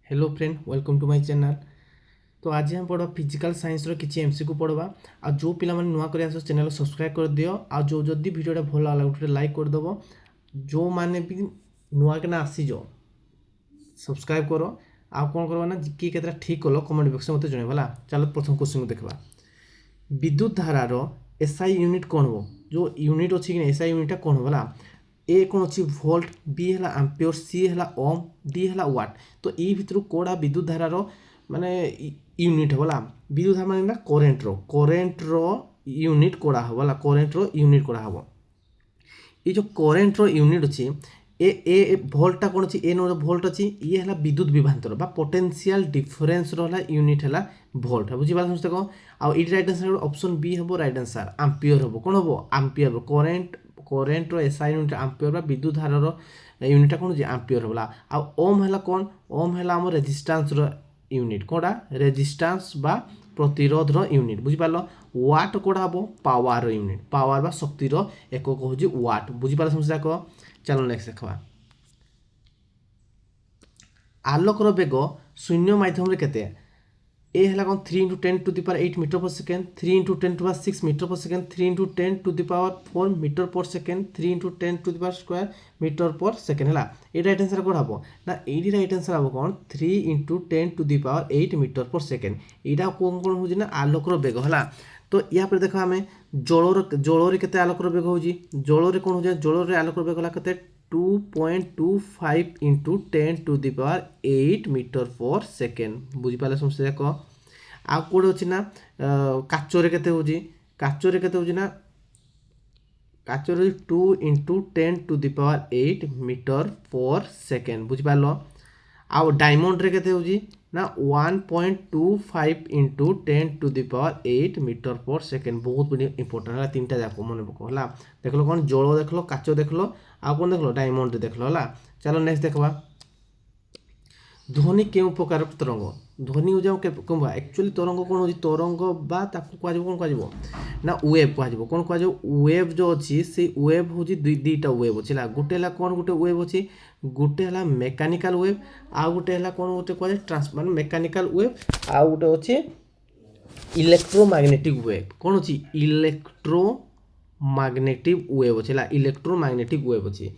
Hello friend welcome to my channel. तो आज हम पढ़ा फिजिकल साइंस रो किछि एमसीक्यू पढ़वा आ जो पिला माने नुआ करे आसो चैनल सब्सक्राइब कर दियो आ जो जदी वीडियोटा भल लागला उठे लाइक कर दबो जो माने भी नुआ के ना आसी जो सब्सक्राइब करो आ कोन करबा ना कि केतरा ठीक कलो कमेंट बॉक्स में मते जणे भला। चलो प्रथम क्वेश्चन को देखबा। विद्युत धारार एसआई यूनिट कोन हो जो यूनिट अछि कि एसआई यूनिट कोन हो भला। ए कौन अच्छी भोल्ट बी है आम्पियर सी है ओम डी है वाट। तो ये भितर कोड़ा विद्युत धारार माने यूनिट होला विद्युत धारा माने करेन्ट्र यूनिट कोड़ा हो बोला करेन्ट्र यूनिट कोड़ा हो। ये जो करेन्ट्र यूनिट अच्छी ए भोल्टा कौन अच्छी ए नंबर भोल्ट अच्छी ये है विद्युत विभांतर बा पोटेंशियल डिफरेन्स यूनिट है भोल्ट बुझीपार समझते कह आउ ये राइट आंसर ऑप्शन बी हम राइट आंसर आम्पियर हम कौन हम आम्पियर करेन्ट्र एसआई यूनिट आम्पियर विद्युत धारार यूनिटा कौन हो आम्पियर होला। आ ओम है कौन ओम है आम रेजिस्टेंस यूनिट कौटा रेजिस्टेंस बा प्रतिरोध यूनिट बुझिपार। वाट कौटा हम पावर यूनिट पावर बा शक्तिर एकक हूँ वाट बुझिपार समस्या कह। चलो नेक्स्ट देखा। आलोकर बेग शून्य माध्यम केते ए है कौन 3 × 10⁸ मीटर पर सेकेंड 3 × 10⁶ मीटर पर सेकेंड 3 × 10⁴ मीटर पर सेकेंड 3 × 10⁻² मीटर पर सेकेंड है ये राइट आंसर कौन हम ना ये राइट आंसर हम कौन 3 × 10⁸ मीटर पर सेकेंड यहाँ कौन कौन हो आलोकर बेग है। तो या पर देख आम जलर के आलोकर बेग हो जलर कौन हो जलर आलोकर बेग है 2.25 × 10⁸ मीटर पर सेकेंड बुझिपारे समस्या कह। आउ कौटे अच्छी ना काचरे के काचरे के ना काचर 2 × 10⁸ मीटर पर सेकेंड बुझिपार। आउ डायमंड रे के ना 1.25 × 10⁸ मीटर पर सेकेंड बहुत बड़ी इंपोर्टेंट है तीन जाक मन पक है देख लो कौन जल देख लो काच देख लो आउ कौन देख लो डायमंड देख लो है। चलो नेक्स्ट देखा ध्वनि क्यों प्रकार तरंग ध्वनि हो कौन एक्चुअली तरंग कौन हो तरंग कह कौन कह ना वेव कह कौन कह वेव जो अच्छी से वेव हूँ दुईटा वेव अच्छी गोटे है कौन गोटे वेव अच्छी गोटे है मेकानिकल वेव आउ गोटे है कौन गोटे कह ट्रांस मान मेकानिकल वेव आउ गोटे अच्छे इलेक्ट्रोमैग्नेटिक वेव कौन अच्छी इलेक्ट्रोमैग्नेटिक वेव अच्छे इलेक्ट्रोमैग्नेटिक वेव अच्छी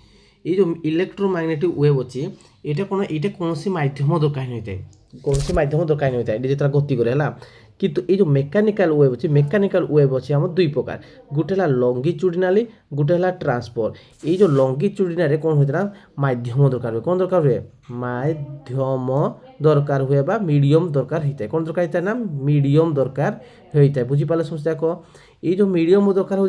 ये जो इलेक्ट्रोमैग्नेटिक वेव अच्छी ये कौन ये कौन माध्यम दरकार नहीं होता है कौन माध्यम दरकार नहीं होता है जितना गति करे है किंतु ये जो मेकानिकल वेव अच्छी मेकानिकल वेव अच्छी आम दुई प्रकार गोटे है लंगिट्यूडिनाली गोटे है ट्रांसफर ये जो लंगिट्यूडिनाली कौन होता है माध्यम दरकार हुए कौन दरकार हुए माध्यम दरकार हुए बा मीडियम दरकार होता है कौन दरकार होता है ना मीडियम दरकार होता है बुझीपारे समस्या कह। ये जो मीडियम दरकार हो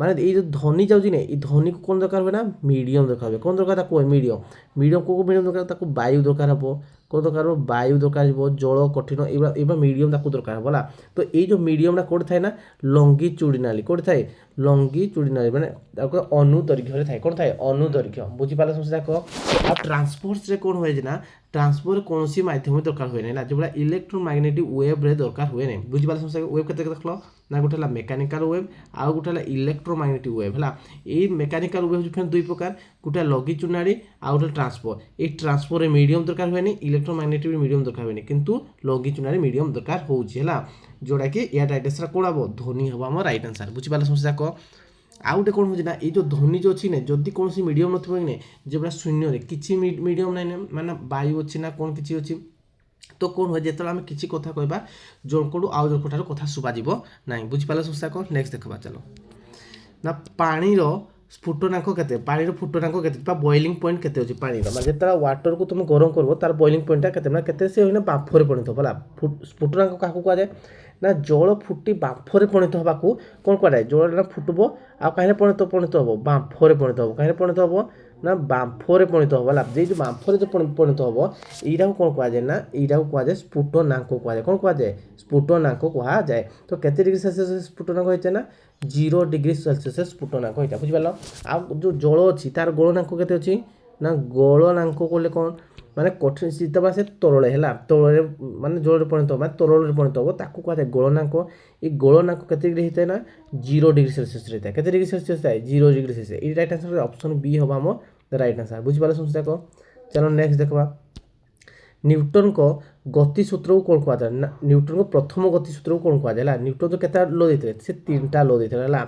माने ये जो ध्वनि जाऊँगी ना ये ध्वनि को कौन दरकार हुए ना मीडियम दरकार हुए कौन दरकार मीडियम मीडियम को मीडियम दरकार वायु दरकार हम कौन दरकार वायु दरकार जल कठिन ये मीडियम दरकार होला। तो ये जो मीडियम कौट थाए ना लंगिट्यूडिनाली कौट थाए लंगिट्यूडिनाली माने अनुदैर्घ्य थाए कौन थाए अनुदैर्घ्य बुझीपारे समस्या कह। आ ट्रांसपोर्ट्स रे कौन हुए ना ट्रांसपोर्ट कौन सी माध्यम दरकार हुए ना जो इलेक्ट्रोमैग्नेटिक वेव रे दरकार हुए नहीं बुझीपारे समस्या वेव के देख लो ना गोटे है मेकानिकल वेव आउ गोटे है इलेक्ट्रोमैग्नेटिक वेव है ये मेकानिकल वेव जो दुई प्रकार गोटे लंगिट्यूडिनाली आउ गोटे ट्रांसपोर्ट ये ट्रांसपोर्ट रे मीडियम दरकार हुए इलेक्ट्रोमैग्नेटिक मीडियम दरकार हुए किंतु लंगिट्यूडिनाली मीडियम दरकार होगा जोटा कि या राइट आंसर कौन हम ध्वनि हम आम राइट आंसर बुझीपारे समस्या कह। आउ गोटे कौन हो ये जो ध्वनि जो अच्छी ना जदि कौन मीडियम ना जो शून्य किसी मीडियम ना माने वायु अच्छी ना कौन किसी अच्छी तो कौन हुए जो आम किसी कथा कहवा जनकू आउ जन ठार कथा शुभाजी ना बुझीपारे समस्या कह। नेक्स्ट देखा चलो ना पानीर स्फुटनांक के पानी फुटनांक के बॉइलिंग पॉइंट के पानी जो वाटर को तुम गरम कर तार बॉइलिंग पॉइंटा के से बाफरे परिणत होला स्फुटनांक क्या कहुए ना जल फुटी बाफरे परिणत होगा कौन कहुए जल फुटब आ कहीं परिणत हम बाफरे परिणत हम कहीं परिणत हम ना बाफरे परिणत हम जे जो बाफरे जो परिणत हम यहाँ कौन कहुए ना यहाँ कहुए स्फुटनांक कहुए कौन कहुए स्फुटनांक कहुए। तो केते डिग्री सेल्सियस स्फुटनांक होता है ना 0 डिग्री सेल्सियस स्फुटनांक होता है बुझीपार। आ जो जल अच्छी तार गलनांक के अच्छी ना गलनांक कले कौन माने कठिन जिते से तरल है तरल माने जल परिणत हो तरल परिणत हो ताकू कहते हैं गलनांक ये गलनांक के डिग्री होता है ना 0 डिग्री सेल्सियस रहता है के डिग्री सेल्सियस है 0 डिग्री सेल्सियस ये राइट आंसर ऑप्शन बी हम राइट आंसर बुझीपार समस्या को। चलो नेक्स्ट देखा न्यूटन को गति सूत्र को कौन कहुए ना न्यूटन को प्रथम गति सूत्र को कौन कहुए न्यूटन तो केता लो देते से 3टा लो देते है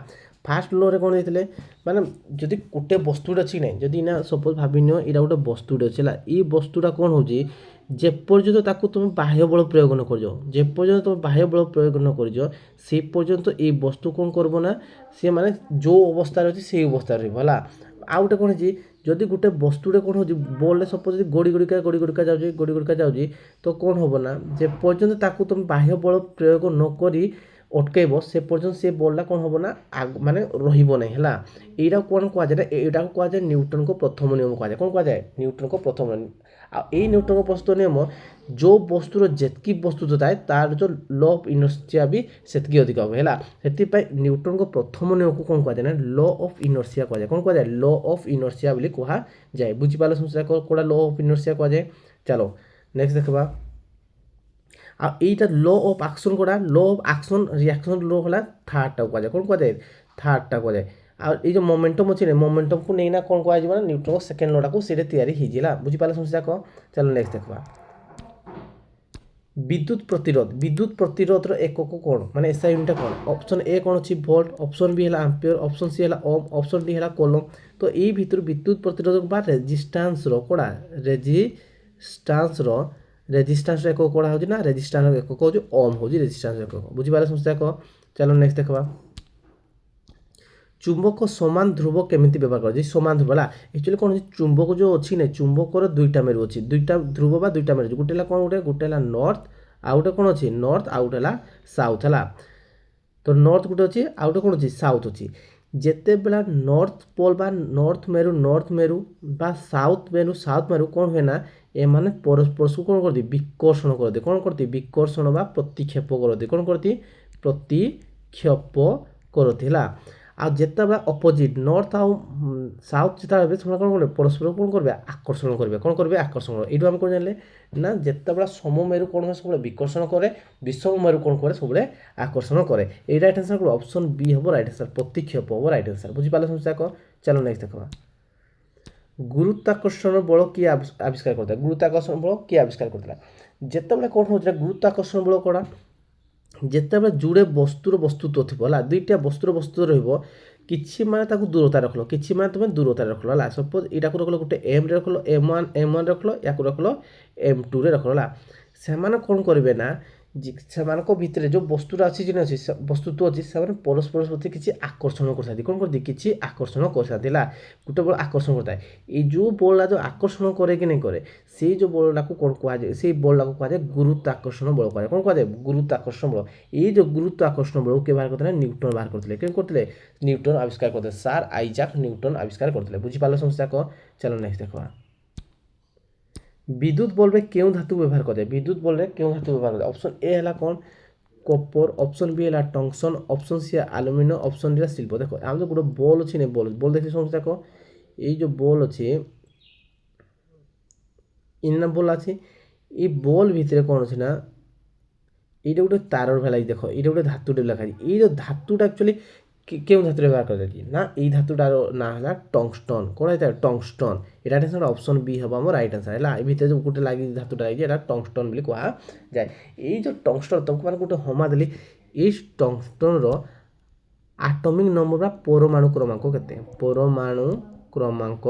फास्ट लो रे कौन देते माने जदि गोटे वस्तुटे अच्छी ना जदि ना सपोज भाभी नियो यहाँ गोटे वस्तुटे अच्छे ये वस्तुटा कौन हो जेपर्यंत ताकू तुम बाह्य बल प्रयोग न कर जेपर्यंत तुम बाह्य बल प्रयोग न कर से पर्यंत ये वस्तु कौन करब ना सी माने जो अवस्था अच्छे से अवस्था रहा आउ गोटे कौन है जदि गोटे वस्तुटे कौन हो बॉल सपोज गड़ी गड़िका जाऊँगी तो कौन हम ना जे पर्यंत ताकू तुम बाह्य बल प्रयोग न करी अटकैब से पर्यंत से बलटा कौन हम ना माने रहिबो नहीं है यहाँ कौन कहुए यहाँ कहुए न्यूटन को प्रथम नियम कहुए कौन कहुए न्यूटन को प्रथम ये न्यूटन को प्रथम नियम जो वस्तुर जेतकी वस्तु थाए तार जो लॉ ऑफ इनर्शिया भी सेतकी अधिक हम है से न्यूटन को प्रथम नियम को कौन कहुए ना लॉ ऑफ इनर्शिया कहुए कौन कहुए लॉ ऑफ इनर्शिया बोली कहुए बुझीपाल समस्या कौटा लॉ ऑफ इनर्शिया कहुए चलो नेक्स्ट देखा आईटा लॉ ऑफ एक्शन कोड़ा law of action reaction law होला थर्डटा कहुए कौन कहुए थर्डटा कहुए और ये जो मोमेंटम अच्छे मोमेंटम को नहीं ना कौन कहुए ना न्यूटन को सेकेंड लॉटा को सीधे तैयारी होगा बुझीपाल समस्या कह चलो नेक्स्ट देखा विद्युत प्रतिरोधर एकक कौन माने एसआई यूनिट कौन ऑप्शन ए कौन अच्छी वोल्ट ऑप्शन बी है एम्पियर ऑप्शन सी है ओम ऑप्शन डी है कोलम तो ये भितर विद्युत प्रतिरोधक बा रेजिस्टेंस रो कोड़ा रेजिस्टेंस एक कौड़ा हो ना रेजिस्टेंस एक हूँ ओम हो रेजिस्टेंस एक बुझीपार समस्या कह चलो नेक्स्ट देखा चुंबक समान ध्रुव केमिति व्यवहार कर समान ध्रुव है एक्चुअली कौन चुंबक जो अच्छी ना चुंबकर दुईटा मेरु अच्छी दुईटा ध्रुव बा दुईटा मेरु गोटे कौन गोटे नॉर्थ आउ गोटे कौन अच्छी नॉर्थ आउ गोटे साउथ है तो नॉर्थ गोटे अच्छी आउ गोटे कौन अच्छी साउथ अच्छी जिते बेला नॉर्थ पोल बा नॉर्थ मेरु बा साउथ मेरु कौन हुए ना ए माने परस्पर को कौन करती विकर्षण करती कौन करती विकर्षण बा प्रतिक्षेप करती कौन करती प्रतिक्षेप करती है आ जिते बेला अपोजिट नॉर्थ आउ साउथ जिता कौन कर परस्पर कौन कर आकर्षण करेंगे कौन कर आकर्षण ये आम कौन जानले ना जिते बेला सममेरु कौन हुए सब विकर्षण करे विषममेरु कौन करे सब आकर्षण करे ये राइट आंसर ऑप्शन बी हम राइट आंसर प्रतिक्षेप हम राइट आंसर बुझीपाल समस्या कह चलो नेक्स्ट देखा गुरुत्वाकर्षण बल किए आविष्कार करता गुरुत्वाकर्षण बल किए आविष्कार करता जिते बेला कौन होता गुरुत्वाकर्षण बल कौन जिते जुड़े वस्तुर वस्तुत्व थी है दुईटा वस्तुर वस्तुत्व रही माने दूरता रखल कि माने तुम दूरता रखल है सपोज यहाँ रखल गोटे एम रखल M1 रखल या रखल M2 रखल से कौन करेंगे ना से भितर जो वस्तुरा अच्छी जिन अच्छी वस्तुत्व अच्छी से परस्पर प्रति किसी आकर्षण कर कौन करती किसी आकर्षण कर गोटे बल आकर्षण करता है ये जो बलटा जो आकर्षण करे कि नहीं करे से जो बलटा को कौन कहुए से बलटा को कहुए गुरुत्वाकर्षण बल कहुए कौन कहुए गुरुत्वाकर्षण बल ये जो गुरुत्वाकर्षण बल के बाहर करते न्यूटन बाहर करते क्या करते न्यूटन आविष्कार करते सर आइजाक न्यूटन आविष्कार करते बुझीपाल समस्या कह चलो नेक्स्ट देखा विद्युत बल्ब में क्यों धातु व्यवहार कर विद्युत बल्ब में क्यों धातु व्यवहार कर ऑप्शन ए है कौन कपर ऑप्शन बी है टंक्शन ऑप्शन सी है आलुमिनियम ऑप्शन डी है सिल्वर देखो आम जो गोटे बॉल अच्छी नहीं बॉल देखिए समस्या कह ये जो बॉल अच्छे इन बॉल अच्छी ये बॉल भितर कौन अच्छे ना ये गोटे तार भलाई देख ये गोटे धातुटे लिखाई ये जो धातुटा एक्चुअली क्यों धातु व्यवहार कर ना ये धातुटार ना है टंगस्टन कौन है टंगस्टन ये राइट आंसर ऑप्शन बी हम आम राइट आंसर है भितर जो गोटे लगी धातुटा लगी टंगस्टन बोली कह जाए ये जो टंगस्टन तुमको मैंने गोटे हमा देली ये टंगस्टन आटमिक नंबर बा परमाणु क्रमांक केते परमाणु क्रमांक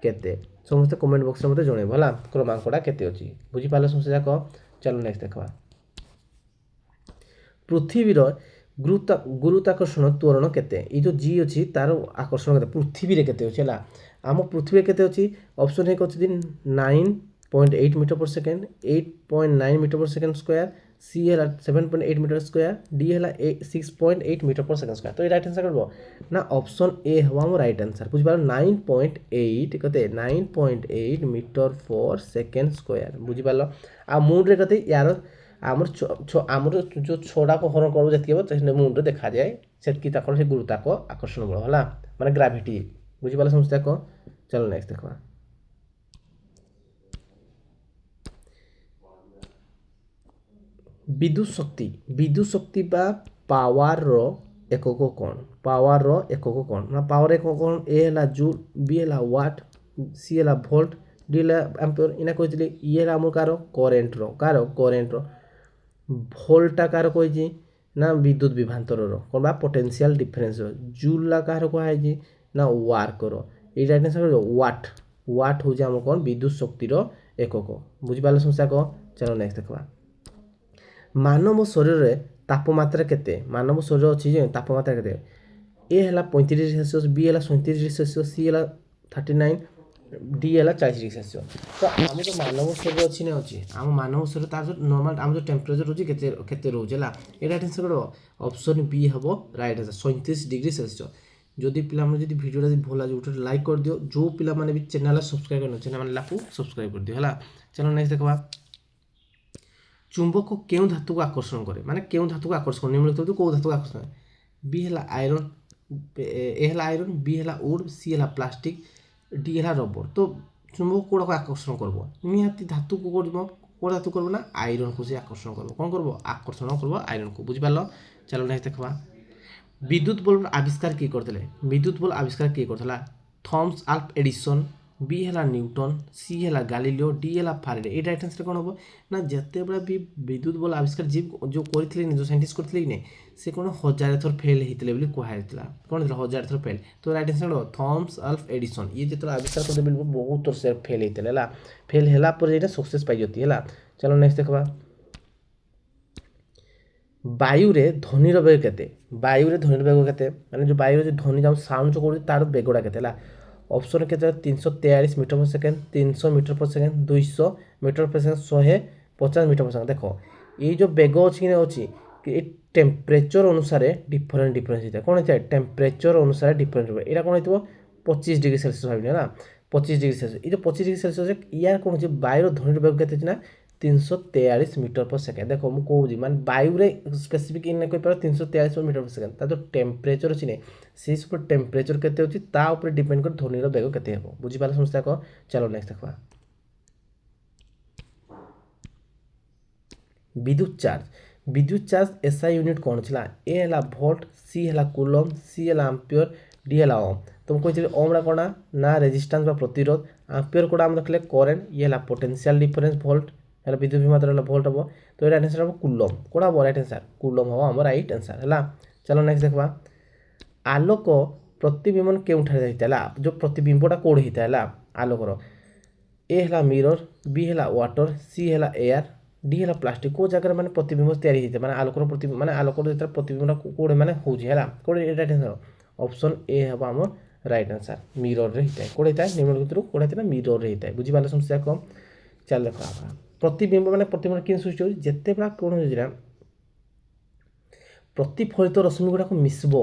केते समस्त कमेंट बॉक्स में मत जणेब है क्रमांकटा केते अछि बुझीपाल समस्या कह चलो नेक्स्ट देखा पृथ्वीर गुरुत्वाकर्षण त्वरण केते ये जो जी अच्छी तार आकर्षण केते पृथ्वी केते अच्छे है आम पृथ्वी केते अच्छी ऑप्शन एक अच्छी 9.8 मीटर पर सेकेंड 8.9 मीटर पर सेकेंड स्क्वायर सी है 7.8 मीटर स्क्वायर डी है 6.8 मीटर पर सेकेंड स्क्वायर तो ये राइट आंसर कर ना ऑप्शन ए हम राइट आंसर बुझीपार 9.8 कते 9.8 मीटर पर सेकेंड स्क्वायर बुझीपार आ मून रे कते यार आमर जो छोड़ा को हरण कर जी मुंडे देखा जाए से गुरुत्वाक आकर्षण बल है माने ग्राविटी बुझीपाल समस्या कह चलो नेक्स्ट देखा विद्युत शक्ति बा पावर रो एकक कौन पावर रो एकक कौन ना पावर एकक कौन ए है जूल बी है वाट सी है वोल्ट ডি ହେଲା ଆମ୍ପିୟର ଏଇନା କହିଥିଲି ଇଏ ହେଲା ଆମର କାହାର କରେଣ୍ଟର ଭୋଲ୍ଟଟା କାହାର କହିଛି ନା ବିଦ୍ୟୁତ ବିଭାନ୍ତରର କ'ଣ ବା ପୋଟେନ୍ସିଆଲ ଡିଫରେନ୍ସର ଜୁଲ୍ଟା କାହାର କୁହାଯାଇଛି ନା ୱାର୍କର ଏଇଟା ୱାଟ୍ ହେଉଛି ଆମର କ'ଣ ବିଦ୍ୟୁତ ଶକ୍ତିର ଏକକ ବୁଝିପାରିଲେ ସମସ୍ୟା କହ ଚାଲ ନେକ୍ସଟ ଦେଖିବା ମାନବ ଶରୀରରେ ତାପମାତ୍ରା କେତେ ମାନବ ଶରୀର ଅଛି ଯେ ତାପମାତ୍ରା କେତେ ए है 35 डिग्री सेल्सियस बी है 37 डिग्री सेल्सियस सी है 39 डी है 40 डिग्री सेल्सियस तो आम जो मानव शरीर अच्छी ना अच्छी आम मानव शरीर तार जो नॉर्मल आम जो टेम्परेचर रोचे केते रोचे है एटा आंसर करो ऑप्शन बी हम राइट आंसर 37 डिग्री सेल्सियस जदि पिला माने जदि वीडियोटा भल लगे गोटे लाइक कर दियो जो पिला माने भी चैनल सब्सक्राइब करन चैनल माने लापु सब्सक्राइब कर दियो है चलो नेक्स्ट देखबा चुंबक केउ धातु को आकर्षण करे माने केउ धातु को आकर्षण निम्नलिखित तो को धातु को आकर्षण बी है आयरन ए है आयरन बी है वुड सी है प्लास्टिक डी है रबर तो चुंबक कौड़ा को आकर्षण करब निहाती धातु को कौन धातु करब ना आयरन को से आकर्षण करब कौन करब आकर्षण करब आयरन को बुझिपार चलो नेक्स्ट देखा विद्युत बल्ब आविष्कार किए करते विद्युत बल्ब आविष्कार किए करता थॉमस अल्वा एडिसन बी है न्यूटन सी है गालिलियो डी है फारेडे ये आंसर कौन हम ना जिते बड़ा भी विद्युत बल्ब आविष्कार जी जो करते जो साइंटिस्ट करते कि नहीं से कौन 1000 थर फेल होते कहुला कौन 1000 थर फेल तो right answer Thomas Alva Edison ये जो आविष्कार करते बहुत थर से फेल होते है फेल है सक्सेस पाई है चलो नेक्स्ट देखा वायु ध्वनि बेग के वायु ध्वनि बेग के माने जो वायु ध्वनि जो साउंड जो कर तार बेगटा के ऑप्शन के 343 मीटर पर सेकेंड 300 मीटर पर सेकेंड 200 मीटर पर सेकेंड 150 मीटर पर सेकेंड देख ये जो बेग अच्छी अच्छी टेम्परेचर अनुसार डिफरेंट होता है कौन होता है टेम्परेचर अनुसार डिफरेंट हो यहाँ कौन हो 25 डिग्री सेल्सियस भाई है 25 डिग्री सेल्सियस ये जो 25 डिग्री सेल्सियस यार कौन हो वायु ध्वनि बेग के 343 मीटर पर सेकेंड देख मुझे कहूँ माने वायु स्पेसिफिक इन कहीपर 343 मीटर पर सेकेंड जो टेम्परेचर अच्छी नहीं से सब टेम्परेचर केते डिपेंड कर ध्वनि बेग केते हो बुझिपार समस्या कह चलो नेक्स्ट देखा विद्युत चार्ज एसआई यूनिट कौन था ए है भोल्ट सी है कूलम सी है एम्पियर डी है ओम तुम कही ओम कौन ना रेजिस्टेंस प्रतिरोध एम्पियर कौन आम रखले करेन्ट ये है पोटेंशियल डिफरेंस भोल्ट है विद्युत विमात्रा भोल्ट हम तो ये आंसर हम कूलम कौन हम राइट आंसर कूलम हम आम राइट आंसर है चलो नेक्स्ट देखा आलोक प्रतिबिंबन केउठार होता है जो प्रतिबिंबटा कौन होता है आलोकर ए है मिरर बी है वाटर सी है एयर डी है प्लास्टिक को जगह मैंने प्रतिबिंब या माने आलोकर प्रतिबिंब माने आलोकर जो प्रतिबिंबटा कौन मैंने होगा कौन राइट आंसर ऑप्शन ए हम आम राइट आंसर मिरर होता है कौन होता है निम्नलिखित कौन होता है मिरर होता है बुझिपारे समस्या कम चल देखा प्रतिबिंब मैंने प्रतिबिंब कि सृष्टि होते बड़ा कौन हो प्रतिफलित रश्मि गुड़ाक मिसब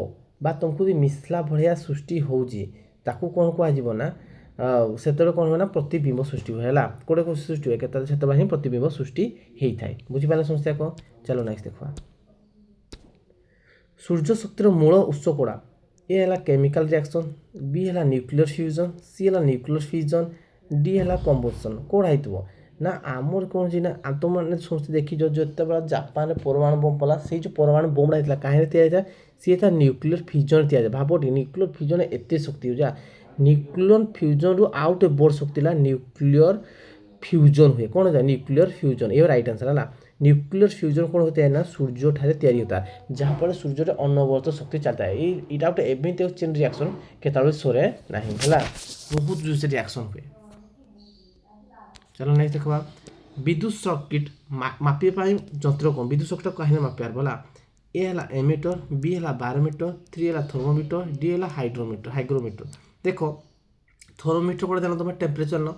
बा तुमको मिसला भाया सृष्टि होची कौन कहना से कौन हुए ना प्रतिबिंब सृष्टि हुए है कौटे कौन सृष्टि हुए से ही प्रतिबिंब सृष्टि होता है बुझिपारे समस्या कह चलो नेक्स्ट देखा सूर्य शक्तिर मूल उत्स कौड़ा ए है केमिकल रिएक्शन बी है न्यूक्लियर फ्यूजन सी है न्यूक्लियर फ्यूजन डी है कंबसन कौड़ा हो ना आमर कौन ना तुम मैंने समझते देखी जो बड़ा जापान परमाणु बम पड़ा से जो परमाणु बमटा होता कहीं तैयारी सी था न्यूक्लियर फ्यूजन तैयारी भावटी न्यूक्लियर फ्यूजन एत शक्ति हो न्यूक्लियर फ्यूजन रु आउ गोटे बड़ शक्ति न्यूक्लियर फ्यूजन हुए कौन होता है न्यूक्लियर फ्यूजन ये राइट आंसर है न्यूक्लियर फ्यूजन कौन होता है ना सूर्य ठारे तैयारी होता है जहाँफल सूर्य अनवरत शक्ति चलता है यहाँ गोटे एमती चेन रिएक्शन केतवे सरे ना है बहुत जो रिएक्शन हुए चलो नेक्स्ट देखा विद्युत सर्किट मापिया जंत्र कौन विद्युत सर्किट कहीं मापियार बोला ए है एमीटर बी है बारोमीटर 3 है थर्मोमीटर डी है हाइग्रोमीटर देख थर्मोमीटर कौन जान तुम टेम्परेचर न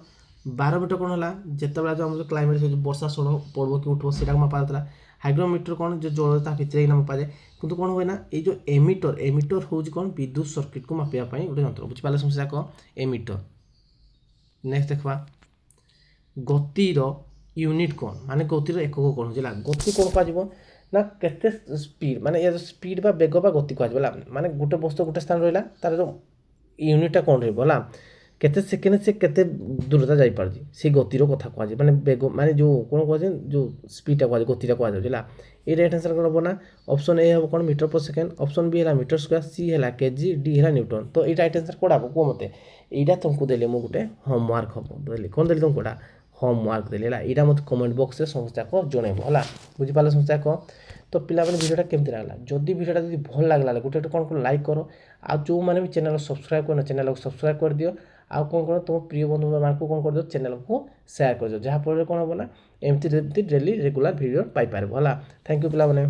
बारोमीटर कौन है जिते बड़ा जो आम क्लाइमेट वर्षा षण पड़ब कि उठब से मापा जाता हाइग्रोमीटर कौन जो जल भितर मापा जाए किंतु कौन हुए ना ये जो एमीटर हूँ कौन विद्युत सर्किट को मापियापाई गोटे जंत्र बुझिपारे समस्या कह एमीटर नेक्स्ट देखा गतिर यूनिट कौन माने गतिर एकक कौन हो गति कौन कह ना केते स्पीड माने या स्पीड बेग गति कह माने गोटे वस्तु गोटे स्थान रहा तार जो यूनिटा कौन रहा କେତେ ସେକେଣ୍ଡ ସେ କେତେ ଦୂରତା ଯାଇପାରୁଛି ସେ ଗତିର କଥା କୁହାଯାଏ ମାନେ ବେଗ ମାନେ ଯେଉଁ କ'ଣ କୁହାଯାଏ ଯେଉଁ ସ୍ପିଡ଼ଟା କୁହାଯାଏ ଗତିଟା କୁହାଯାଉଛି ହେଲା। ଏଇ ରାଇଟ୍ ଆନ୍ସର୍ କ'ଣ ହେବ ନା ଅପସନ୍ ଏ ହେବ କ'ଣ metre per second, option B ହେଲା ମିଟର ସ୍କୋୟାର, ସି ହେଲା କେଜି, ଡି ହେଲା ନ୍ୟୁଟନ୍। ତ ଏଇ ରାଇଟ୍ ଆନ୍ସର୍ କୋଉଟା ହେବ କୁହ ମୋତେ। এইটা ତୁମକୁ ଦେଲି ମୁଁ ଗୋଟେ ହୋମୱାର୍କ ହେବ ଦେଲି କ'ଣ ଦେଲି ତୁମକୁ ଏଇଟା ହୋମୱାର୍କ ଦେଲି ହେଲା। ଏଇଟା ମୋତେ କମେଣ୍ଟ ବକ୍ସରେ ସମସ୍ତଙ୍କୁ ଜଣାଇବ ହେଲା। ବୁଝିପାରିଲେ ସମସ୍ତଙ୍କୁ। ତ ପିଲାମାନେ ଭିଡ଼ିଓଟା କେମିତି ଲାଗିଲା, ଯଦି ଭିଡ଼ିଓଟା ଯଦି ଭଲ ଲାଗିଲା ଗୋଟେ କ'ଣ ଲାଇକ୍ କର, ଆଉ ଯେଉଁମାନେ ବି ଚ୍ୟାନେଲ୍ ସବସ୍କ୍ରାଇବ୍ କରିନ ଚ୍ୟାନେଲ୍କୁ ସବସ୍କ୍ରାଇବ୍ କରିଦିଅ, ଆଉ କ'ଣ ତୁମ ପ୍ରିୟ ବନ୍ଧୁମାନଙ୍କୁ କ'ଣ କରିଦିଅ ଚ୍ୟାନେଲ୍କୁ ସେୟାର କରିଦିଅ, ଯାହାଫଳରେ କ'ଣ ହେବ ନା ଏମିତି ଡେଲି ରେଗୁଲାର ଭିଡ଼ିଓ ପାଇପାରିବ ହେଲା। ଥ୍ୟାଙ୍କ ୟୁ ପିଲାମାନେ।